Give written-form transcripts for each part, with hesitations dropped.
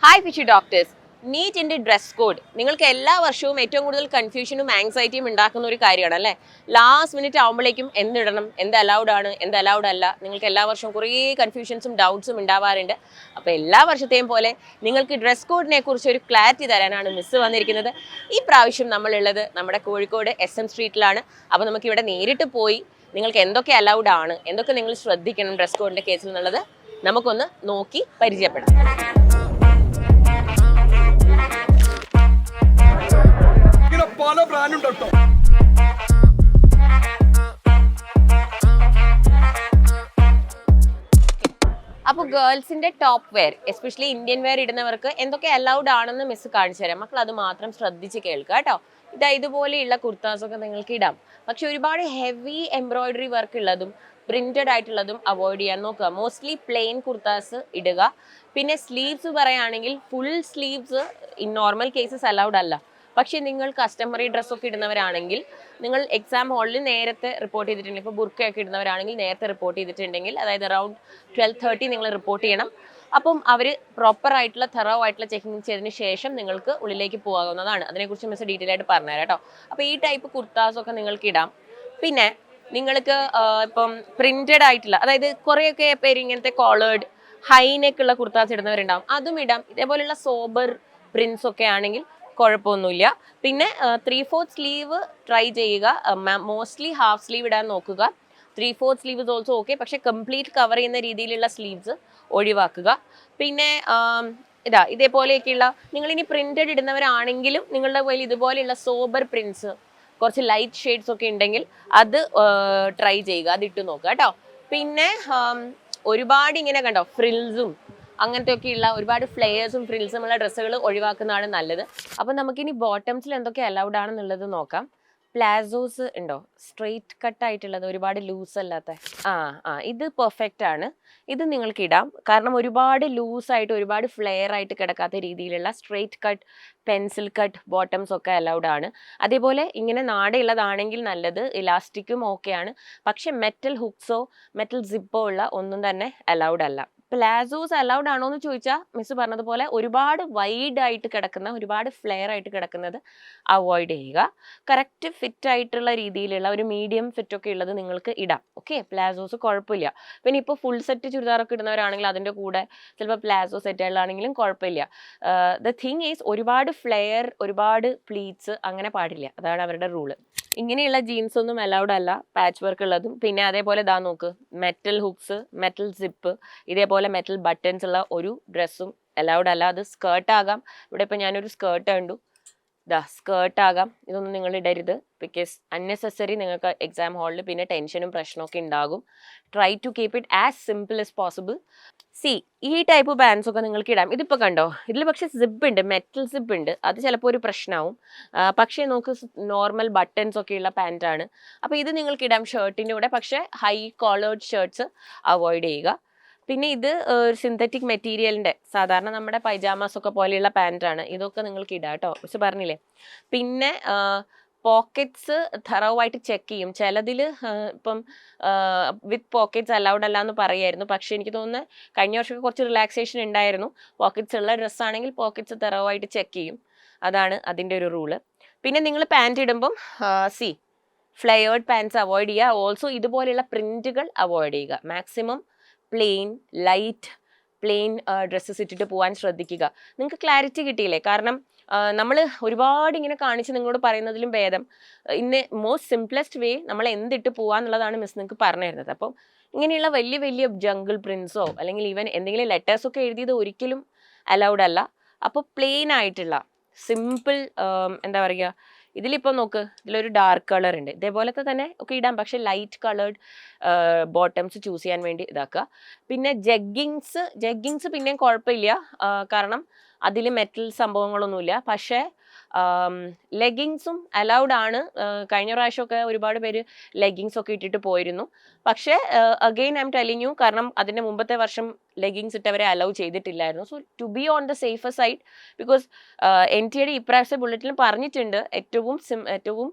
Hi ഫിഷി doctors. നീറ്റിൻ്റെ dress code നിങ്ങൾക്ക് എല്ലാ വർഷവും ഏറ്റവും കൂടുതൽ കൺഫ്യൂഷനും ആങ്സൈറ്റിയും ഉണ്ടാക്കുന്ന ഒരു കാര്യമാണ് അല്ലേ. ലാസ്റ്റ് മിനിറ്റ് ആകുമ്പോഴേക്കും എന്തിടണം, എന്ത് അലൗഡ് ആണ്, എന്ത് അലൗഡ് അല്ല, നിങ്ങൾക്ക് എല്ലാ വർഷവും കുറേ കൺഫ്യൂഷൻസും ഡൗട്ട്സും ഉണ്ടാവാറുണ്ട്. അപ്പോൾ എല്ലാ വർഷത്തെയും പോലെ നിങ്ങൾക്ക് ഡ്രസ് കോഡിനെ കുറിച്ച് ഒരു ക്ലാരിറ്റി തരാനാണ് മിസ്സ് വന്നിരിക്കുന്നത്. ഈ പ്രാവശ്യം നമ്മളുള്ളത് നമ്മുടെ കോഴിക്കോട് SM സ്ട്രീറ്റിലാണ്. അപ്പോൾ നമുക്കിവിടെ നേരിട്ട് പോയി നിങ്ങൾക്ക് എന്തൊക്കെ അലൗഡ് ആണ്, എന്തൊക്കെ നിങ്ങൾ ശ്രദ്ധിക്കണം ഡ്രസ് കോഡിൻ്റെ കേസിൽ എന്നുള്ളത് നമുക്കൊന്ന് നോക്കി പരിചയപ്പെടാം. പല ബ്രാൻഡും കേട്ടോ. അപ്പോൾ ഗേൾസിന്റെ top wear, especially Indian wear ഇടുന്നവർക്ക് എന്തൊക്കെ അലൗഡ് ആണെന്ന് മിസ് കാണിച്ചു തരാം. മക്കൾ അത് മാത്രം ശ്രദ്ധിച്ച് കേൾക്കുക കേട്ടോ. ഇതുപോലെയുള്ള കുർത്താസൊക്കെ നിങ്ങൾക്ക് ഇടാം, പക്ഷെ ഒരുപാട് ഹെവി എംബ്രോയിഡറി വർക്ക് ഉള്ളതും പ്രിന്റഡ് ആയിട്ടുള്ളതും അവോയ്ഡ് ചെയ്യാൻ നോക്കുക. മോസ്റ്റ്ലി പ്ലെയിൻ കുർത്താസ് ഇടുക. പിന്നെ സ്ലീവ്സ് പറയുകയാണെങ്കിൽ full sleeves in normal cases allowed അല്ല. പക്ഷേ നിങ്ങൾ കസ്റ്റമറി ഡ്രസ്സൊക്കെ ഇടുന്നവരാണെങ്കിൽ, നിങ്ങൾ എക്സാം ഹാളിൽ നേരത്തെ റിപ്പോർട്ട് ചെയ്തിട്ടുണ്ടെങ്കിൽ, ഇപ്പോൾ ബുർക്കയൊക്കെ ഇടുന്നവരാണെങ്കിൽ നേരത്തെ റിപ്പോർട്ട് ചെയ്തിട്ടുണ്ടെങ്കിൽ, അതായത് അറൗണ്ട് 12:30 നിങ്ങൾ റിപ്പോർട്ട് ചെയ്യണം. അപ്പം അവർ പ്രോപ്പറായിട്ടുള്ള തെറോ ആയിട്ടുള്ള ചെക്കിങ് ചെയ്തതിന് ശേഷം നിങ്ങൾക്ക് ഉള്ളിലേക്ക് പോകാവുന്നതാണ്. അതിനെക്കുറിച്ച് മിസ് ഡീറ്റെയിൽ ആയിട്ട് പറഞ്ഞുതരാം കേട്ടോ. അപ്പോൾ ഈ ടൈപ്പ് കുർത്താസൊക്കെ നിങ്ങൾക്ക് ഇടാം. പിന്നെ നിങ്ങൾക്ക് ഇപ്പം പ്രിന്റഡ് ആയിട്ടുള്ള, അതായത് കുറേയൊക്കെ പേര് ഇങ്ങനത്തെ കോളേർഡ് ഹൈനെക്കുള്ള കുർത്താസ് ഇടുന്നവരുണ്ടാവും, അതും ഇടാം. ഇതേപോലെയുള്ള സോബർ പ്രിന്റ്സ് ഒക്കെ ആണെങ്കിൽ കുഴപ്പമൊന്നുമില്ല. പിന്നെ 3/4 സ്ലീവ് ട്രൈ ചെയ്യുക. മോസ്റ്റ്ലി ഹാഫ് സ്ലീവ് ഇടാൻ നോക്കുക. 3/4 സ്ലീവ് ഇസ് ഓൾസോ ഓക്കെ, പക്ഷെ കംപ്ലീറ്റ് കവർ ചെയ്യുന്ന രീതിയിലുള്ള സ്ലീവ്സ് ഒഴിവാക്കുക. പിന്നെ ഇതേപോലെയൊക്കെയുള്ള, നിങ്ങളിനി പ്രിന്റഡ് ഇടുന്നവരാണെങ്കിലും നിങ്ങളുടെ കയ്യിൽ ഇതുപോലെയുള്ള സോബർ പ്രിന്റ്സ്, കുറച്ച് ലൈറ്റ് ഷെയ്ഡ്സ് ഒക്കെ ഉണ്ടെങ്കിൽ അത് ട്രൈ ചെയ്യുക, അത് ഇട്ട് നോക്കുക കേട്ടോ. പിന്നെ ഒരുപാട് ഇങ്ങനെ കണ്ടോ ഫ്രിൽസും അങ്ങനത്തെ ഒക്കെയുള്ള ഒരുപാട് ഫ്ലെയേഴ്സും ഫ്രിൽസും ഉള്ള ഡ്രസ്സുകൾ ഒഴിവാക്കുന്നതാണ് നല്ലത്. അപ്പം നമുക്കിനി ബോട്ടംസിൽ എന്തൊക്കെ അലൗഡ് ആണെന്നുള്ളത് നോക്കാം. പ്ലാസോസ് ഉണ്ടോ, സ്ട്രെയിറ്റ് കട്ട് ആയിട്ടുള്ളത്, ഒരുപാട് ലൂസ് അല്ലാത്ത. ഇത് പെർഫെക്റ്റ് ആണ്. ഇത് നിങ്ങൾക്ക് ഇടാം. കാരണം ഒരുപാട് ലൂസായിട്ട് ഒരുപാട് ഫ്ലെയർ ആയിട്ട് കിടക്കാത്ത രീതിയിലുള്ള straight cut, pencil cut bottoms ഒക്കെ അലൗഡ് ആണ്. അതേപോലെ ഇങ്ങനെ നാടയുള്ളതാണെങ്കിൽ നല്ലത്, ഇലാസ്റ്റിക്കും ഓക്കെയാണ്. പക്ഷെ മെറ്റൽ ഹുക്സോ മെറ്റൽ സിപ്പോ ഉള്ള ഒന്നും തന്നെ അലൗഡ് അല്ല. പ്ലാസോസ് അലൗഡ് ആണോ എന്ന് ചോദിച്ചാൽ മിസ് പറഞ്ഞതുപോലെ ഒരുപാട് വൈഡ് ആയിട്ട് കിടക്കുന്ന, ഒരുപാട് ഫ്ലെയർ ആയിട്ട് കിടക്കുന്നത് അവോയ്ഡ് ചെയ്യുക. കറക്റ്റ് ഫിറ്റ് ആയിട്ടുള്ള രീതിയിലുള്ള ഒരു മീഡിയം ഫിറ്റ് ഒക്കെ ഉള്ളത് നിങ്ങൾക്ക് ഇടാം. ഓക്കെ, പ്ലാസോസ് കുഴപ്പമില്ല. പിന്നെ ഇപ്പോൾ ഫുൾ സെറ്റ് ചുരിദാറൊക്കെ ഇടുന്നവരാണെങ്കിൽ അതിൻ്റെ കൂടെ ചിലപ്പോൾ പ്ലാസോ സെറ്റുകളാണെങ്കിലും കുഴപ്പമില്ല. ദ തിങ് ഈസ്, ഒരുപാട് ഫ്ലെയർ, ഒരുപാട് പ്ലീറ്റ്സ് അങ്ങനെ പാടില്ല. അതാണ് അവരുടെ റൂള്. ഇങ്ങനെയുള്ള ജീൻസ് ഒന്നും അലൗഡ് അല്ല, പാച്ച് വർക്ക് ഉള്ളതും. പിന്നെ അതേപോലെ നോക്ക്, മെറ്റൽ ഹുക്സ്, മെറ്റൽ സിപ്പ്, ഇതേപോലെ മെറ്റൽ ബട്ടൺസ് ഉള്ള ഒരു ഡ്രസ്സും അലൗഡ് അല്ല. അത് സ്കേർട്ട് ആകാം. ഇവിടെ ഇപ്പോൾ ഞാനൊരു സ്കേർട്ട് കണ്ടു, സ്കേർട്ട് ആകാം. ഇതൊന്നും നിങ്ങൾ ഇടരുത്. ബിക്കോസ് അൺനെസസറി നിങ്ങൾക്ക് എക്സാം ഹാളിൽ പിന്നെ ടെൻഷനും പ്രശ്നമൊക്കെ ഉണ്ടാകും. Try to keep it as simple as possible. ഈ ടൈപ്പ് പാൻസ് ഒക്കെ നിങ്ങൾക്ക് ഇടാം. ഇതിപ്പോൾ കണ്ടോ, ഇതിൽ പക്ഷേ സിബ് ഉണ്ട്, മെറ്റൽ സിബ് ഉണ്ട്. അത് ചിലപ്പോൾ ഒരു പ്രശ്നമാവും. പക്ഷേ നമുക്ക് നോർമൽ ബട്ടൺസ് ഒക്കെയുള്ള പാൻറ്റാണ്. അപ്പോൾ ഇത് നിങ്ങൾക്ക് ഇടാം ഷർട്ടിൻ്റെ കൂടെ. പക്ഷേ ഹൈ കോളേർഡ് ഷർട്ട്സ് അവോയ്ഡ് ചെയ്യുക. പിന്നെ ഇത് സിന്തറ്റിക് മെറ്റീരിയലിൻ്റെ, സാധാരണ നമ്മുടെ പൈജാമാസ് ഒക്കെ പോലെയുള്ള പാൻറ്റാണ്. ഇതൊക്കെ നിങ്ങൾക്ക് ഇടാം കേട്ടോ, പക്ഷെ പറഞ്ഞില്ലേ. പിന്നെ പോക്കറ്റ്സ് തറവായിട്ട് ചെക്ക് ചെയ്യും. ചിലതിൽ ഇപ്പം വിത്ത് പോക്കറ്റ്സ് അലൗഡ് അല്ല എന്ന് പറയായിരുന്നു. പക്ഷേ എനിക്ക് തോന്നുന്നത് കഴിഞ്ഞ വർഷമൊക്കെ കുറച്ച് റിലാക്സേഷൻ ഉണ്ടായിരുന്നു. പോക്കറ്റ്സ് ഉള്ള ഡ്രസ്സാണെങ്കിൽ പോക്കറ്റ്സ് തറവായിട്ട് ചെക്ക് ചെയ്യും. അതാണ് അതിൻ്റെ ഒരു റൂള്. പിന്നെ നിങ്ങൾ പാൻറ്റ് ഇടുമ്പം ഫ്ലെയേർഡ് പാൻറ്റ്സ് അവോയ്ഡ് ചെയ്യുക. ഓൾസോ ഇതുപോലെയുള്ള പ്രിൻറ്റുകൾ അവോയ്ഡ് ചെയ്യുക. മാക്സിമം ലൈറ്റ് പ്ലെയിൻ ഡ്രസ്സസ് ഇട്ടിട്ട് പോകാൻ ശ്രദ്ധിക്കുക. നിങ്ങൾക്ക് ക്ലാരിറ്റി കിട്ടിയില്ലേ? കാരണം നമ്മൾ ഒരുപാട് ഇങ്ങനെ കാണിച്ച് നിങ്ങളോട് പറയുന്നതിലും ഭേദം ഇന്ന് മോസ്റ്റ് സിംപ്ലസ്റ്റ് വേ നമ്മൾ എന്തിട്ട് പോകാന്നുള്ളതാണ് മിസ് നിങ്ങൾക്ക് പറഞ്ഞു തരുന്നത്. അപ്പം ഇങ്ങനെയുള്ള വലിയ വലിയ ജംഗിൾ പ്രിൻസോ അല്ലെങ്കിൽ ഈവൻ എന്തെങ്കിലും ലെറ്റേഴ്സൊക്കെ എഴുതിയത് ഒരിക്കലും അലൗഡ് അല്ല. അപ്പോൾ പ്ലെയിൻ ആയിട്ടുള്ള സിമ്പിൾ, എന്താ പറയുക, ഇതിലിപ്പോൾ നോക്ക്, ഇതിലൊരു ഡാർക്ക് കളർ ഉണ്ട്. ഇതേപോലത്തെ തന്നെ ഒക്കെ ഇടാം, പക്ഷേ ലൈറ്റ് കളേർഡ് ബോട്ടംസ് ചൂസ് ചെയ്യാൻ വേണ്ടി ഇതാക്കുക. പിന്നെ ജഗ്ഗിങ്സ് പിന്നെയും കുഴപ്പമില്ല, കാരണം അതിൽ മെറ്റൽ സംഭവങ്ങളൊന്നുമില്ല. പക്ഷേ ലെഗിങ്സും അലൗഡ് ആണ്. കഴിഞ്ഞ പ്രാവശ്യമൊക്കെ ഒരുപാട് പേര് ലെഗിങ്സ് ഒക്കെ ഇട്ടിട്ട് പോയിരുന്നു. പക്ഷേ again I'm telling you, കാരണം അതിൻ്റെ മുമ്പത്തെ വർഷം ലെഗിങ്സ് ഇട്ടവരെ അലൗ ചെയ്തിട്ടില്ലായിരുന്നു. So to be on the safer side, because NTA ഇപ്രാവശ്യത്തെ ബുള്ളറ്റിൽ പറഞ്ഞിട്ടുണ്ട് ഏറ്റവും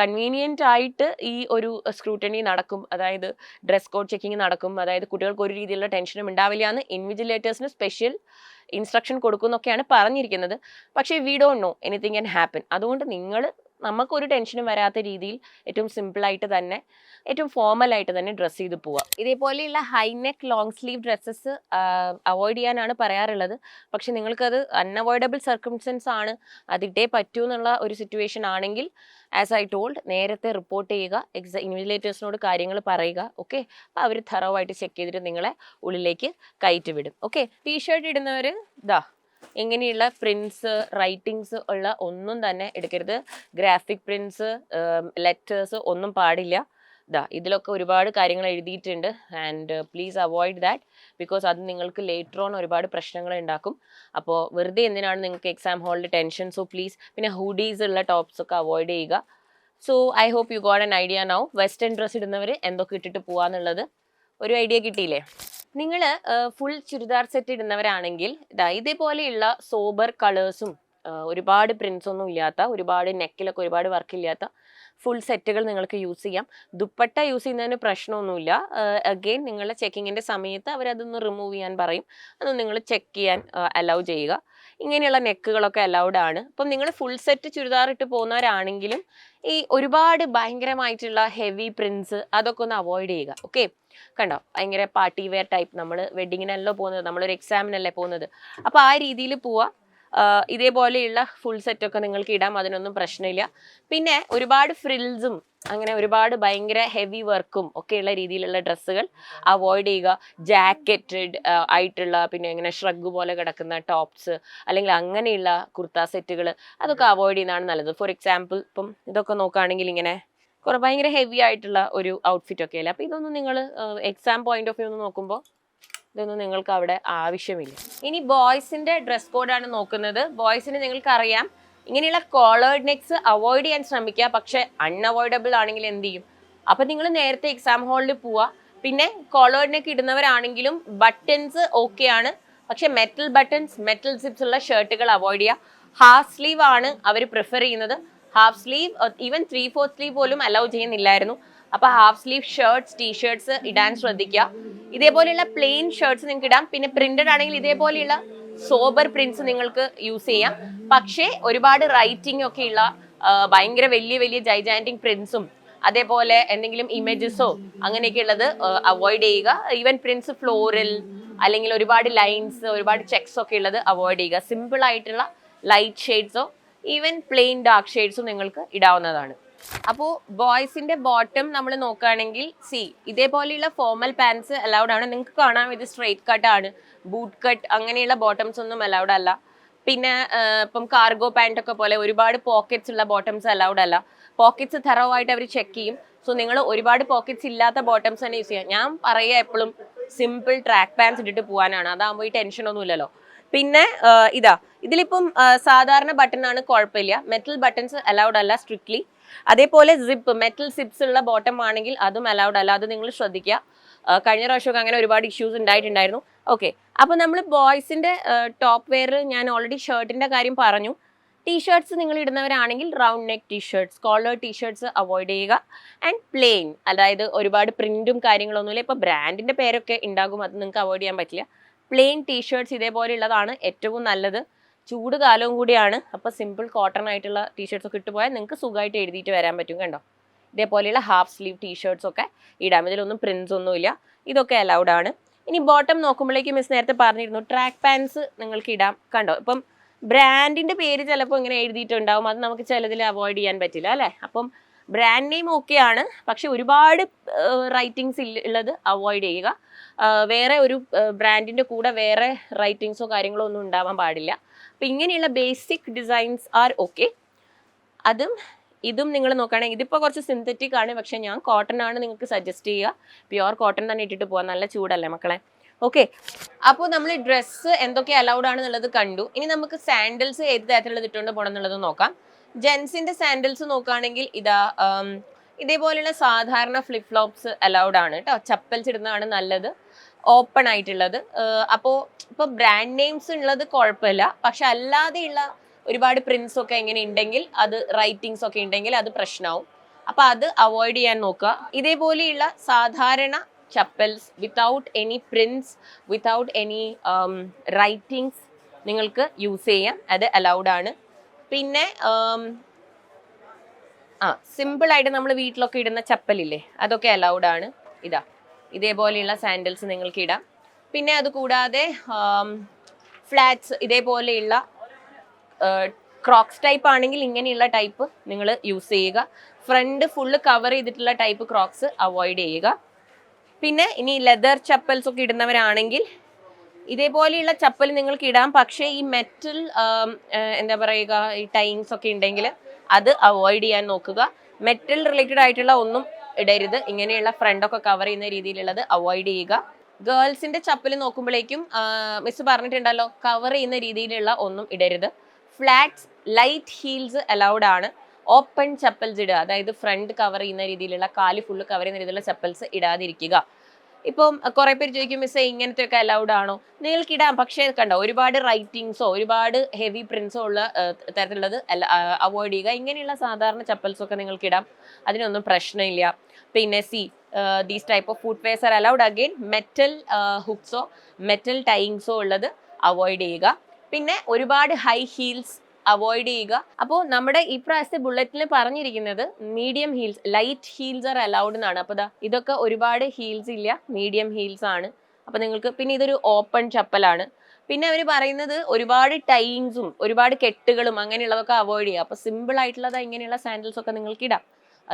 കൺവീനിയൻ്റ് ആയിട്ട് ഈ ഒരു സ്ക്രൂട്ടണി നടക്കും, അതായത് ഡ്രസ് കോഡ് ചെക്കിങ് നടക്കും, അതായത് കുട്ടികൾക്ക് ഒരു രീതിയിലുള്ള ടെൻഷനും ഉണ്ടാവില്ല എന്ന് ഇൻവിജിലേറ്റേഴ്സിന് സ്പെഷ്യൽ ഇൻസ്ട്രക്ഷൻ കൊടുക്കുന്നൊക്കെയാണ് പറഞ്ഞിരിക്കുന്നത്. പക്ഷേ we don't know, anything can happen. അതുകൊണ്ട് നമുക്കൊരു ടെൻഷനും വരാത്ത രീതിയിൽ ഏറ്റവും സിമ്പിളായിട്ട് തന്നെ ഏറ്റവും ഫോർമലായിട്ട് തന്നെ ഡ്രസ്സ് ചെയ്ത് പോവാം. ഇതേപോലെയുള്ള high neck long sleeve dresses avoid ചെയ്യാനാണ് പറയാറുള്ളത്. പക്ഷെ നിങ്ങൾക്കത് അൺഅവോയ്ഡബിൾ സർക്കംസ്റ്റൻസ് ആണ്, അതിട്ടേ പറ്റൂ എന്നുള്ള ഒരു സിറ്റുവേഷൻ ആണെങ്കിൽ ആസ് ഐ ടോൾഡ് നേരത്തെ റിപ്പോർട്ട് ചെയ്യുക, ഇൻവിജിലേറ്റേഴ്സിനോട് കാര്യങ്ങൾ പറയുക. ഓക്കെ, അവർ തറവായിട്ട് ചെക്ക് ചെയ്തിട്ട് നിങ്ങളെ ഉള്ളിലേക്ക് കയറ്റി വിടും. ഓക്കെ, ടീഷർട്ട് ഇടുന്നവർ ഇങ്ങനെയുള്ള പ്രിന്റ്സ് റൈറ്റിങ്സ് ഉള്ള ഒന്നും തന്നെ എടുക്കരുത്. ഗ്രാഫിക് പ്രിന്റ്സ് ലെറ്റേഴ്സ് ഒന്നും പാടില്ല. ഇതിലൊക്കെ ഒരുപാട് കാര്യങ്ങൾ എഴുതിയിട്ടുണ്ട്. And please avoid that, because അത് നിങ്ങൾക്ക് ലേറ്റർ ഓൺ ഒരുപാട് പ്രശ്നങ്ങൾ ഉണ്ടാക്കും. അപ്പോൾ വെറുതെ എന്തിനാണ് നിങ്ങൾക്ക് എക്സാം ഹാളിൽ ടെൻഷൻ. സോ പ്ലീസ്, പിന്നെ ഹൂഡീസ് ഉള്ള ടോപ്സ് ഒക്കെ അവോയ്ഡ് ചെയ്യുക. So I hope you got an idea now. Western dress ഇടുന്നവർ എന്തൊക്കെ ഇട്ടിട്ട് പോവാന്നുള്ളത് ഒരു ഐഡിയ കിട്ടിയില്ലേ? നിങ്ങൾ ഫുൾ ചുരിദാർ സെറ്റ് ഇടുന്നവരാണെങ്കിൽ ഇതേപോലെയുള്ള സോബർ കളേഴ്സും ഒരുപാട് പ്രിന്റ്സ് ഒന്നും ഇല്ലാത്ത, ഒരുപാട് നെക്കിലൊക്കെ ഒരുപാട് വർക്ക് ഇല്ലാത്ത ഫുൾ സെറ്റുകൾ നിങ്ങൾക്ക് യൂസ് ചെയ്യാം. ദുപ്പട്ട യൂസ് ചെയ്യുന്നതിന് പ്രശ്നമൊന്നുമില്ല. അഗെയിൻ നിങ്ങളുടെ ചെക്കിങ്ങിൻ്റെ സമയത്ത് അവരതൊന്ന് റിമൂവ് ചെയ്യാൻ പറയും, അതൊന്ന് നിങ്ങൾ ചെക്ക് ചെയ്യാൻ അലൗ ചെയ്യുക. ഇങ്ങനെയുള്ള നെക്കുകളൊക്കെ അലൗഡ് ആണ്. അപ്പം നിങ്ങൾ ഫുൾ സെറ്റ് ചുരിദാർ ഇട്ട് പോകുന്നവരാണെങ്കിലും ഈ ഒരുപാട് ഭയങ്കരമായിട്ടുള്ള ഹെവി പ്രിന്റ്സ് അതൊക്കെ ഒന്ന് അവോയ്ഡ് ചെയ്യുക. ഓക്കെ, കണ്ടോ, ഭയങ്കര പാർട്ടി വെയർ ടൈപ്പ്, നമ്മൾ വെഡിങ്ങിനല്ലോ പോകുന്നത്, നമ്മളൊരു എക്സാമിനല്ലേ പോകുന്നത്. അപ്പോൾ ആ രീതിയിൽ പോവുക. ഇതേപോലെയുള്ള ഫുൾ സെറ്റൊക്കെ നിങ്ങൾക്ക് ഇടാം, അതിനൊന്നും പ്രശ്നമില്ല. പിന്നെ ഒരുപാട് ഫ്രിൽസും അങ്ങനെ ഒരുപാട് ഭയങ്കര ഹെവി വർക്കും ഒക്കെയുള്ള രീതിയിലുള്ള ഡ്രസ്സുകൾ അവോയ്ഡ് ചെയ്യുക. ജാക്കറ്റഡ് ആയിട്ടുള്ള, പിന്നെ ഇങ്ങനെ ഷ്രഗ് പോലെ കിടക്കുന്ന ടോപ്സ് അല്ലെങ്കിൽ അങ്ങനെയുള്ള കുർത്ത സെറ്റുകൾ അതൊക്കെ അവോയ്ഡ് ചെയ്യുന്നതാണ് നല്ലത്. ഫോർ എക്സാമ്പിൾ, ഇപ്പം ഇതൊക്കെ നോക്കുകയാണെങ്കിൽ ഇങ്ങനെ ഭയങ്കര ഹെവി ആയിട്ടുള്ള ഒരു ഔട്ട്ഫിറ്റ് ഒക്കെ അല്ലേ. അപ്പോൾ ഇതൊന്നും നിങ്ങൾ എക്സാം പോയിന്റ് ഓഫ് വ്യൂ ഒന്ന് നോക്കുമ്പോൾ ഇതൊന്നും നിങ്ങൾക്ക് അവിടെ ആവശ്യമില്ല. ഇനി ബോയ്സിന്റെ ഡ്രസ് കോഡാണ് നോക്കുന്നത്. ബോയ്സിന് നിങ്ങൾക്കറിയാം ഇങ്ങനെയുള്ള കോളേർഡ് നെക്സ് അവോയ്ഡ് ചെയ്യാൻ ശ്രമിക്കുക. പക്ഷെ അൺഅവോയ്ഡബിൾ ആണെങ്കിൽ എന്ത് ചെയ്യും? അപ്പം നിങ്ങൾ നേരത്തെ എക്സാം ഹാളിൽ പോവുക. പിന്നെ കോളേർഡ് നെക്ക് ഇടുന്നവരാണെങ്കിലും ബട്ടൺസ് ഓക്കെ ആണ്, പക്ഷെ മെറ്റൽ ബട്ടൺസ്, മെറ്റൽ സിപ്സ് ഉള്ള ഷർട്ടുകൾ അവോയ്ഡ് ചെയ്യുക. ഹാഫ് സ്ലീവ് ആണ് അവർ പ്രിഫർ ചെയ്യുന്നത്. ഹാഫ് സ്ലീവ് ഈവൻ 3/4 സ്ലീവ് പോലും അലൗ ചെയ്യുന്നില്ലായിരുന്നു. അപ്പോൾ ഹാഫ് സ്ലീവ് ഷർട്ട്സ്, ടീഷർട്ട്സ് ഇടാൻ ശ്രദ്ധിക്കുക. ഇതേപോലെയുള്ള പ്ലെയിൻ ഷർട്ട്സ് നിങ്ങൾക്ക് ഇടാം. പിന്നെ പ്രിന്റഡ് ആണെങ്കിൽ ഇതേപോലെയുള്ള സോബർ പ്രിന്റ്സ് നിങ്ങൾക്ക് യൂസ് ചെയ്യാം. പക്ഷേ ഒരുപാട് റൈറ്റിംഗ് ഒക്കെ ഉള്ള ഭയങ്കര വലിയ വലിയ ജൈജാന്റിക് പ്രിന്റ്സും അതേപോലെ എന്തെങ്കിലും ഇമേജസോ അങ്ങനെയൊക്കെ ഉള്ളത് അവോയ്ഡ് ചെയ്യുക. ഈവൻ പ്രിന്റ്സ് ഫ്ലോറൽ അല്ലെങ്കിൽ ഒരുപാട് ലൈൻസ്, ഒരുപാട് ചെക്സ് ഒക്കെ ഉള്ളത് അവോയ്ഡ് ചെയ്യുക. സിമ്പിൾ ആയിട്ടുള്ള ലൈറ്റ് ഷെയ്ഡ്സോ ഈവൻ പ്ലെയിൻ ഡാർക്ക് ഷെയ്ഡ്സും നിങ്ങൾക്ക് ഇടാവുന്നതാണ്. അപ്പോൾ ബോയ്സിന്റെ ബോട്ടം നമ്മൾ നോക്കുകയാണെങ്കിൽ ഇതേപോലെയുള്ള ഫോർമൽ പാൻസ് അലൗഡ് ആണ്. നിങ്ങൾക്ക് കാണാം ഇത് സ്ട്രെയിറ്റ് കട്ട് ആണ്, ബൂട്ട് കട്ട് അങ്ങനെയുള്ള ബോട്ടംസ് ഒന്നും അലൗഡ് അല്ല. പിന്നെ ഇപ്പം കാർഗോ പാൻറ് ഒക്കെ പോലെ ഒരുപാട് പോക്കറ്റ്സ് ഉള്ള ബോട്ടംസ് അലൗഡ് അല്ല. പോക്കറ്റ്സ് തറവായിട്ട് അവർ ചെക്ക് ചെയ്യും. സോ നിങ്ങൾ ഒരുപാട് പോക്കറ്റ്സ് ഇല്ലാത്ത ബോട്ടംസ് തന്നെ യൂസ് ചെയ്യാം. ഞാൻ പറയുക എപ്പോഴും സിമ്പിൾ ട്രാക്ക് പാൻസ് ഇട്ടിട്ട് പോകാനാണ്, അതാകുമ്പോൾ ഈ ടെൻഷൻ ഒന്നും ഇല്ലല്ലോ. പിന്നെ ഇതിലിപ്പം സാധാരണ ബട്ടൺ ആണ്, കുഴപ്പമില്ല. മെറ്റൽ ബട്ടൺസ് അലൗഡ് അല്ല സ്ട്രിക്ട്ലി. അതേപോലെ സിപ്പ്, മെറ്റൽ സിപ്സ് ഉള്ള ബോട്ടം ആണെങ്കിൽ അതും അലൗഡ് അല്ല, അത് നിങ്ങൾ ശ്രദ്ധിക്കുക. കഴിഞ്ഞ പ്രാവശ്യമൊക്കെ അങ്ങനെ ഒരുപാട് ഇഷ്യൂസ് ഉണ്ടായിട്ടുണ്ടായിരുന്നു. ഓക്കെ, അപ്പോൾ നമ്മൾ ബോയ്സിന്റെ ടോപ്പ് വെയർ ഞാൻ ഓൾറെഡി ഷർട്ടിന്റെ കാര്യം പറഞ്ഞു. ടീഷർട്ട്സ് നിങ്ങൾ ഇടുന്നവരാണെങ്കിൽ round neck T-shirts, collar T-shirts avoid ചെയ്യുക. ആൻഡ് പ്ലെയിൻ, അതായത് ഒരുപാട് പ്രിന്റും കാര്യങ്ങളൊന്നുമില്ല. ഇപ്പോൾ ബ്രാൻഡിന്റെ പേരൊക്കെ ഉണ്ടാകും, അത് നിങ്ങൾക്ക് അവോയ്ഡ് ചെയ്യാൻ പറ്റില്ല. പ്ലെയിൻ ടീഷർട്ട്സ് ഇതേപോലെയുള്ളതാണ് ഏറ്റവും നല്ലത്. ചൂട് കാലവും കൂടിയാണ്, അപ്പോൾ സിമ്പിൾ കോട്ടൺ ആയിട്ടുള്ള ടീഷർട്ട്സ് ഒക്കെ ഇട്ട് പോയാൽ നിങ്ങൾക്ക് സുഖമായിട്ട് എഴുതിയിട്ട് വരാൻ പറ്റും. കണ്ടോ, ഇതേപോലെയുള്ള ഹാഫ് സ്ലീവ് ടീഷർട്ട്സ് ഒക്കെ ഇടാം. ഇതിലൊന്നും പ്രിന്റ്സ് ഒന്നുമില്ല, ഇതൊക്കെ അലൗഡ് ആണ്. ഇനി ബോട്ടം നോക്കുമ്പോഴേക്കും മിസ് നേരത്തെ പറഞ്ഞിരുന്നു ട്രാക്ക് പാൻസ് നിങ്ങൾക്ക് ഇടാം. കണ്ടോ, ഇപ്പം ബ്രാൻഡിന്റെ പേര് ചിലപ്പോൾ ഇങ്ങനെ എഴുതിയിട്ടുണ്ടാവും, അത് നമുക്ക് ചിലതിൽ അവോയ്ഡ് ചെയ്യാൻ പറ്റില്ല അല്ലേ. അപ്പം ബ്രാൻഡ് നെയിം ഓക്കെയാണ്, പക്ഷെ ഒരുപാട് റൈറ്റിങ്സ് ഉള്ളത് അവോയ്ഡ് ചെയ്യുക. വേറെ ഒരു ബ്രാൻഡിന്റെ കൂടെ വേറെ റൈറ്റിങ്സോ കാര്യങ്ങളോ ഒന്നും ഉണ്ടാവാൻ പാടില്ല. അപ്പം ഇങ്ങനെയുള്ള ബേസിക് ഡിസൈൻസ് ആർ ഓക്കെ. ഇതും നിങ്ങൾ നോക്കുകയാണെങ്കിൽ ഇതിപ്പോൾ കുറച്ച് സിന്തറ്റിക് ആണ്, പക്ഷെ ഞാൻ കോട്ടൺ ആണ് നിങ്ങൾക്ക് സജസ്റ്റ് ചെയ്യുക. പ്യുവർ കോട്ടൺ തന്നെ ഇട്ടിട്ട് പോകാൻ, നല്ല ചൂടല്ലേ മക്കളെ. ഓക്കെ, അപ്പോൾ നമ്മൾ ഡ്രസ്സ് എന്തൊക്കെ അലൗഡ് ആണെന്നുള്ളത് കണ്ടു. ഇനി നമുക്ക് സാൻഡൽസ് ഏത് തരത്തിലുള്ളത് ഇട്ടുകൊണ്ട് പോകണം എന്നുള്ളത് നോക്കാം. ജെൻസിന്റെ സാൻഡൽസ് നോക്കുകയാണെങ്കിൽ ഇതേപോലെയുള്ള സാധാരണ ഫ്ലിപ്പ് ഫ്ലോപ്സ് അലൗഡ് ആണ് കേട്ടോ. ചപ്പൽസ് ഇടുന്നതാണ് നല്ലത്. ഓപ്പൺ ആയിട്ടുള്ളത്. അപ്പോൾ ഇപ്പോൾ ബ്രാൻഡ് നെയിംസ് ഉള്ളത് കുഴപ്പമില്ല, പക്ഷെ അല്ലാതെയുള്ള ഒരുപാട് പ്രിന്റ്സ് ഒക്കെ എങ്ങനെ ഉണ്ടെങ്കിൽ അത് റൈറ്റിങ്സ് ഒക്കെ ഉണ്ടെങ്കിൽ അത് പ്രശ്നമാവും. അപ്പൊ അത് അവോയ്ഡ് ചെയ്യാൻ നോക്കുക. ഇതേപോലെയുള്ള സാധാരണ chappals without any prints, without any writings നിങ്ങൾക്ക് യൂസ് ചെയ്യാം, അത് അലൗഡ് ആണ്. പിന്നെ സിമ്പിൾ ആയിട്ട് നമ്മൾ വീട്ടിലൊക്കെ ഇടുന്ന ചപ്പലില്ലേ, അതൊക്കെ അലൗഡ് ആണ്. ഇതേപോലെയുള്ള സാൻഡൽസ് നിങ്ങൾക്ക് ഇടാം. പിന്നെ അത് കൂടാതെ ഫ്ലാറ്റ്സ് ഇതേപോലെയുള്ള ക്രോക്സ് ടൈപ്പ് ആണെങ്കിൽ ഇങ്ങനെയുള്ള ടൈപ്പ് നിങ്ങൾ യൂസ് ചെയ്യുക. ഫ്രണ്ട് ഫുള്ള് കവർ ചെയ്തിട്ടുള്ള ടൈപ്പ് ക്രോക്സ് അവോയ്ഡ് ചെയ്യുക. പിന്നെ ഇനി ലെതർ ചപ്പൽസ് ഒക്കെ ഇടുന്നവരാണെങ്കിൽ ഇതേപോലെയുള്ള ചപ്പൽ നിങ്ങൾക്ക് ഇടാം, പക്ഷേ ഈ മെറ്റൽ എന്താ പറയുക, ഈ ടൈങ്സ് ഒക്കെ ഉണ്ടെങ്കിൽ അത് അവോയ്ഡ് ചെയ്യാൻ നോക്കുക. മെറ്റൽ റിലേറ്റഡ് ആയിട്ടുള്ള ഒന്നും ഇടരുത്. ഇങ്ങനെയുള്ള ഫ്രണ്ടൊക്കെ കവർ ചെയ്യുന്ന രീതിയിലുള്ളത് അവോയ്ഡ് ചെയ്യുക. ഗേൾസിന്റെ ചപ്പൽ നോക്കുമ്പോഴേക്കും മിസ് പറഞ്ഞിട്ടുണ്ടല്ലോ, കവർ ചെയ്യുന്ന രീതിയിലുള്ള ഒന്നും ഇടരുത്. ഫ്ലാറ്റ്സ്, ലൈറ്റ് ഹീൽസ് അലൗഡ് ആണ്. ഓപ്പൺ ചപ്പൽസ് ഇടുക, അതായത് ഫ്രണ്ട് കവർ ചെയ്യുന്ന രീതിയിലുള്ള, കാല് ഫുള്ള് കവർ ചെയ്യുന്ന രീതിയിലുള്ള ചപ്പൽസ് ഇടാതിരിക്കുക. ഇപ്പം കുറെ പേര് ചോദിക്കും, മിസ്സേ ഇങ്ങനത്തെ ഒക്കെ അലൗഡ് ആണോ? നിങ്ങൾക്ക് ഇടാം, പക്ഷേ കണ്ടോ ഒരുപാട് റൈറ്റിങ്സോ ഒരുപാട് ഹെവി പ്രിന്റ്സോ ഉള്ള തരത്തിലുള്ളത് അവോയ്ഡ് ചെയ്യുക. ഇങ്ങനെയുള്ള സാധാരണ ചപ്പൽസ് ഒക്കെ നിങ്ങൾക്ക് ഇടാം, അതിനൊന്നും പ്രശ്നമില്ല. പിന്നെ these type of foot wears are allowed. Again metal ഹുക്സോ മെറ്റൽ ടൈങ്സോ ഉള്ളത് അവോയ്ഡ് ചെയ്യുക. പിന്നെ ഒരുപാട് ഹൈ ഹീൽസ് അവോയ്ഡ് ചെയ്യുക. അപ്പോൾ നമ്മുടെ ഈ പ്രാവശ്യത്തെ ബുള്ളറ്റിൽ പറഞ്ഞിരിക്കുന്നത് medium heels, light heels are allowed എന്നാണ്. അപ്പോൾ ഇതൊക്കെ ഒരുപാട് ഹീൽസ് ഇല്ല, മീഡിയം ഹീൽസ് ആണ്. അപ്പോൾ നിങ്ങൾക്ക്, പിന്നെ ഇതൊരു ഓപ്പൺ ചപ്പലാണ്. പിന്നെ അവർ പറയുന്നത് ഒരുപാട് ടൈങ്സും ഒരുപാട് കെട്ടുകളും അങ്ങനെയുള്ളതൊക്കെ അവോയ്ഡ് ചെയ്യുക. അപ്പോൾ സിമ്പിൾ ആയിട്ടുള്ളത് ഇങ്ങനെയുള്ള സാൻഡൽസ് ഒക്കെ നിങ്ങൾക്ക് ഇടാം.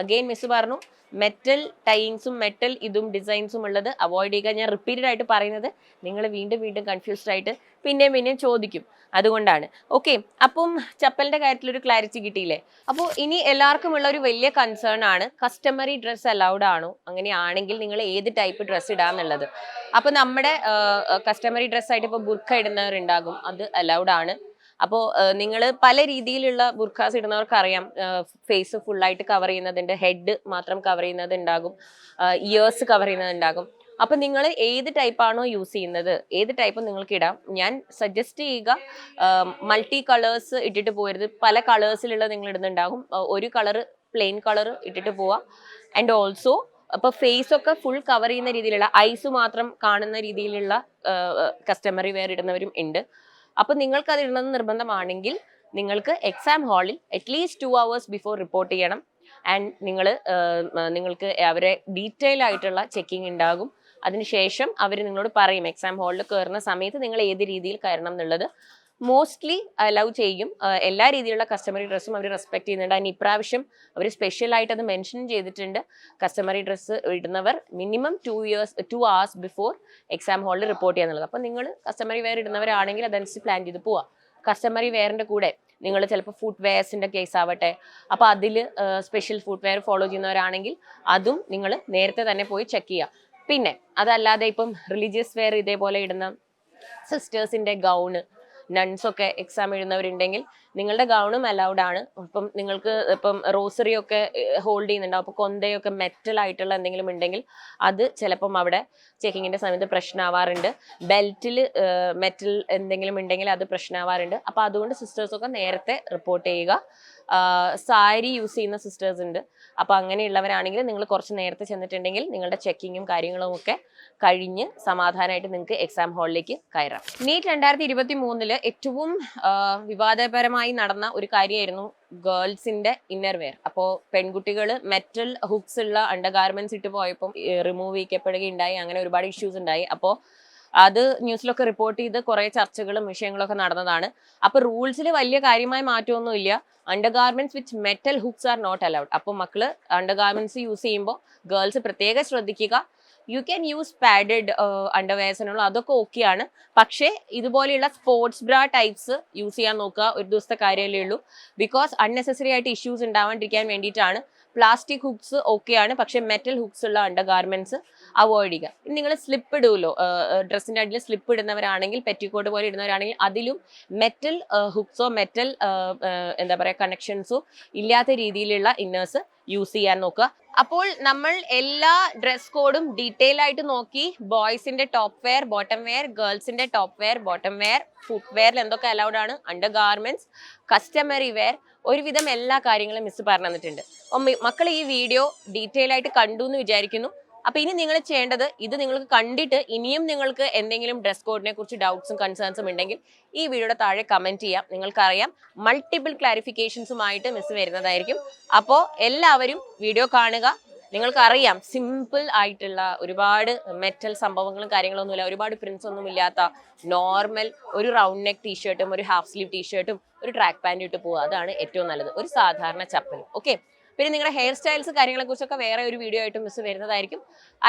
അഗെയിൻ മിസ് പറഞ്ഞു, മെറ്റൽ ടൈങ്സും മെറ്റൽ ഇതും ഡിസൈൻസും ഉള്ളത് അവോയ്ഡ് ചെയ്യുക. ഞാൻ റിപ്പീറ്റഡ് ആയിട്ട് പറയുന്നത് നിങ്ങൾ വീണ്ടും വീണ്ടും കൺഫ്യൂസ്ഡ് ആയിട്ട് പിന്നെയും ചോദിക്കും, അതുകൊണ്ടാണ്. ഓക്കെ, അപ്പം ചപ്പലിന്റെ കാര്യത്തിൽ ഒരു ക്ലാരിറ്റി കിട്ടിയില്ലേ? അപ്പോൾ ഇനി എല്ലാവർക്കും ഉള്ള ഒരു വലിയ കൺസേൺ ആണ്, കസ്റ്റമറി ഡ്രസ്സ് അലൗഡ് ആണോ? അങ്ങനെയാണെങ്കിൽ നിങ്ങൾ ഏത് ടൈപ്പ് ഡ്രസ്സ് ഇടാന്നുള്ളത്. അപ്പൊ നമ്മുടെ കസ്റ്റമറി ഡ്രസ്സായിട്ട് ഇപ്പോൾ ബുർഖ ഇടുന്നവരുണ്ടാകും, അത് അലൗഡ് ആണ്. അപ്പോൾ നിങ്ങൾ പല രീതിയിലുള്ള ബുർഖാസ് ഇടുന്നവർക്ക് അറിയാം, ഫേസ് ഫുള്ളായിട്ട് കവർ ചെയ്യുന്നതുണ്ട്, ഹെഡ് മാത്രം കവർ ചെയ്യുന്നതുണ്ടാകും, ഇയേഴ്സ് കവർ ചെയ്യുന്നതുണ്ടാകും. അപ്പം നിങ്ങൾ ഏത് ടൈപ്പാണോ യൂസ് ചെയ്യുന്നത്, ഏത് ടൈപ്പ് നിങ്ങൾക്ക് ഇടാം. ഞാൻ സജസ്റ്റ് ചെയ്യുക, മൾട്ടി കളേഴ്സ് ഇട്ടിട്ട് പോകരുത്. പല കളേഴ്സിലുള്ള നിങ്ങൾ ഇടുന്നുണ്ടാകും, ഒരു കളറ് പ്ലെയിൻ കളർ ഇട്ടിട്ട് പോവുക. ആൻഡ് ഓൾസോ അപ്പോൾ ഫേസ് ഒക്കെ ഫുൾ കവർ ചെയ്യുന്ന രീതിയിലുള്ള, ഐസ് മാത്രം കാണുന്ന രീതിയിലുള്ള കസ്റ്റമറി വെയർ ഇടുന്നവരും ഉണ്ട്. അപ്പോൾ നിങ്ങൾക്ക് അത് ഇടണമെന്ന് നിർബന്ധമാണെങ്കിൽ നിങ്ങൾക്ക് എക്സാം ഹാളിൽ അറ്റ്ലീസ്റ്റ് 2 hours ബിഫോർ റിപ്പോർട്ട് ചെയ്യണം. ആൻഡ് നിങ്ങൾക്ക് അവരെ ഡീറ്റെയിൽ ആയിട്ടുള്ള ചെക്കിങ് ഉണ്ടാകും. അതിനുശേഷം അവർ നിങ്ങളോട് പറയും എക്സാം ഹാളിൽ കയറുന്ന സമയത്ത് നിങ്ങൾ ഏത് രീതിയിൽ കയറണം എന്നുള്ളത്. മോസ്റ്റ്ലി അലൗ ചെയ്യും. എല്ലാ രീതിയിലുള്ള കസ്റ്റമറി ഡ്രസ്സും അവർ റെസ്പെക്ട് ചെയ്യുന്നുണ്ട്. അതിന് ഇപ്രാവശ്യം അവർ സ്പെഷ്യലായിട്ട് അത് മെൻഷൻ ചെയ്തിട്ടുണ്ട്. കസ്റ്റമറി ഡ്രസ്സ് ഇടുന്നവർ മിനിമം 2 hours ബിഫോർ എക്സാം ഹാളിൽ റിപ്പോർട്ട് ചെയ്യാന്നുള്ളത്. അപ്പോൾ നിങ്ങൾ കസ്റ്റമറി വെയർ ഇടുന്നവരാണെങ്കിൽ അതനുസരിച്ച് പ്ലാൻ ചെയ്ത് പോവാം. കസ്റ്റമറി വെയറിൻ്റെ കൂടെ നിങ്ങൾ ചിലപ്പോൾ ഫുഡ് വെയർസിൻ്റെ കേസ് ആവട്ടെ, അപ്പോൾ അതിൽ സ്പെഷ്യൽ ഫുഡ് വെയർ ഫോളോ ചെയ്യുന്നവരാണെങ്കിൽ അതും നിങ്ങൾ നേരത്തെ തന്നെ പോയി ചെക്ക് ചെയ്യുക. പിന്നെ അതല്ലാതെ ഇപ്പം റിലീജിയസ് വെയർ ഇതേപോലെ ഇടുന്ന സിസ്റ്റേഴ്സിൻ്റെ ഗൗണ്, നൺസൊക്കെ എക്സാം എഴുതുന്നവരുണ്ടെങ്കിൽ നിങ്ങളുടെ ഗൗണും അലൗഡ് ആണ്. ഇപ്പം നിങ്ങൾക്ക് ഇപ്പം റോസറി ഒക്കെ ഹോൾഡ് ചെയ്യുന്നുണ്ടാവും, അപ്പോൾ കൊന്തയൊക്കെ മെറ്റൽ ആയിട്ടുള്ള എന്തെങ്കിലും ഉണ്ടെങ്കിൽ അത് ചിലപ്പം അവിടെ ചെക്കിങ്ങിൻ്റെ സമയത്ത് പ്രശ്നമാവാറുണ്ട്. ബെൽറ്റിൽ മെറ്റൽ എന്തെങ്കിലും ഉണ്ടെങ്കിൽ അത് പ്രശ്നമാവാറുണ്ട്. അപ്പോൾ അതുകൊണ്ട് സിസ്റ്റേഴ്സൊക്കെ നേരത്തെ റിപ്പോർട്ട് ചെയ്യുക. സാരി യൂസ് ചെയ്യുന്ന സിസ്റ്റേഴ്സ് ഉണ്ട്, അപ്പോൾ അങ്ങനെയുള്ളവരാണെങ്കിൽ നിങ്ങൾ കുറച്ച് നേരത്തെ ചെന്നിട്ടുണ്ടെങ്കിൽ നിങ്ങളുടെ ചെക്കിങ്ങും കാര്യങ്ങളും ഒക്കെ കഴിഞ്ഞ് സമാധാനമായിട്ട് നിങ്ങൾക്ക് എക്സാം ഹാളിലേക്ക് കയറാം. നീറ്റ് 2023 ഏറ്റവും വിവാദപരമായി നടന്ന ഒരു കാര്യമായിരുന്നു ഗേൾസിന്റെ ഇന്നർ വെയർ. അപ്പോൾ പെൺകുട്ടികൾ മെറ്റൽ ഹുക്സ് ഉള്ള അണ്ടർ ഗാർമെന്റ്സ് ഇട്ട് പോയപ്പം റിമൂവ് ചെയ്യപ്പെടുകയുണ്ടായി, അങ്ങനെ ഒരുപാട് ഇഷ്യൂസ് ഉണ്ടായി. അപ്പോൾ അത് ന്യൂസിലൊക്കെ റിപ്പോർട്ട് ചെയ്ത് കുറെ ചർച്ചകളും വിഷയങ്ങളൊക്കെ നടന്നതാണ്. അപ്പൊ റൂൾസിൽ വലിയ കാര്യമായ മാറ്റമൊന്നുമില്ല. Undergarments with metal hooks are not allowed. അപ്പോൾ മക്കള് അണ്ടർ ഗാർമെന്റ്സ് യൂസ് ചെയ്യുമ്പോൾ ഗേൾസ് പ്രത്യേകം ശ്രദ്ധിക്കുക. യു ക്യാൻ യൂസ് പാഡഡ് അണ്ടർവെയർസിനുള്ള അതൊക്കെ ഓക്കെയാണ്, പക്ഷേ ഇതുപോലെയുള്ള സ്പോർട്സ് ബ്രാ ടൈപ്സ് യൂസ് ചെയ്യാൻ നോക്കുക. ഒരു ദിവസത്തെ കാര്യമല്ലേ ഉള്ളൂ. ബിക്കോസ് അൺനെസസറി ആയിട്ട് ഇഷ്യൂസ് ഉണ്ടാവാണ്ടിരിക്കാൻ വേണ്ടിയിട്ടാണ്. പ്ലാസ്റ്റിക് ഹുക്സ് ഓക്കെയാണ്, പക്ഷെ മെറ്റൽ ഹുക്സ് ഉള്ള അണ്ടർ ഗാർമെന്റ്സ് അവോയ്ഡ് ചെയ്യുക. ഇനി നിങ്ങൾ സ്ലിപ്പ് ഇടുമല്ലോ, ഡ്രസ്സിൻ്റെ അടിയിൽ സ്ലിപ്പ് ഇടുന്നവരാണെങ്കിൽ, പെറ്റിക്കോട്ട് പോലെ ഇടുന്നവരാണെങ്കിൽ അതിലും മെറ്റൽ ഹുക്സോ മെറ്റൽ എന്താ പറയുക കണക്ഷൻസോ ഇല്ലാത്ത രീതിയിലുള്ള ഇന്നേഴ്സ് യൂസ് ചെയ്യാൻ നോക്കുക. അപ്പോൾ നമ്മൾ എല്ലാ ഡ്രസ് കോഡും ഡീറ്റെയിൽ ആയിട്ട് നോക്കി. ബോയ്സിന്റെ ടോപ്പ് വെയർ, ബോട്ടം വെയർ, ഗേൾസിന്റെ top wear, bottom wear, foot വെയറിൽ എന്തൊക്കെ അലൗഡ് ആണ്, അണ്ടർ ഗാർമെന്റ്സ്, കസ്റ്റമറി വെയർ, ഒരുവിധം എല്ലാ കാര്യങ്ങളും മിസ് പറഞ്ഞു തന്നിട്ടുണ്ട്. മക്കൾ ഈ വീഡിയോ ഡീറ്റെയിൽ ആയിട്ട് കണ്ടു എന്ന് വിചാരിക്കുന്നു. അപ്പൊ ഇനി നിങ്ങൾ ചെയ്യേണ്ടത്, ഇത് നിങ്ങൾക്ക് കണ്ടിട്ട് ഇനിയും നിങ്ങൾക്ക് എന്തെങ്കിലും ഡ്രസ് കോഡിനെ കുറിച്ച് ഡൗട്ട്സും കൺസേൺസും ഉണ്ടെങ്കിൽ ഈ വീഡിയോയുടെ താഴെ കമന്റ് ചെയ്യാം. നിങ്ങൾക്കറിയാം മൾട്ടിപ്പിൾ ക്ലാരിഫിക്കേഷൻസുമായിട്ട് മിസ് വരുന്നതായിരിക്കും. അപ്പോൾ എല്ലാവരും വീഡിയോ കാണുക. നിങ്ങൾക്കറിയാം സിമ്പിൾ ആയിട്ടുള്ള ഒരുപാട് മെറ്റൽ സംഭവങ്ങളും കാര്യങ്ങളൊന്നുമില്ല, ഒരുപാട് പ്രിന്റ്സ് ഒന്നും ഇല്ലാത്ത നോർമൽ ഒരു റൗണ്ട് നെക്ക് ടീഷർട്ടും ഒരു ഹാഫ് സ്ലീവ് ടീഷർട്ടും ഒരു ട്രാക്ക് പാൻറ്റും ഇട്ട് പോവുക, അതാണ് ഏറ്റവും നല്ലത്. ഒരു സാധാരണ ചപ്പലും. ഓക്കെ, പിന്നെ നിങ്ങളുടെ ഹെയർ സ്റ്റൈൽസ് കാര്യങ്ങളെ കുറിച്ചൊക്കെ വേറെ ഒരു വീഡിയോ ആയിട്ട് മിസ് വരുന്നതായിരിക്കും.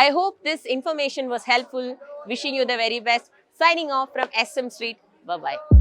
I hope this information was helpful. Wishing you the very best. Signing off from SM Street. Bye bye.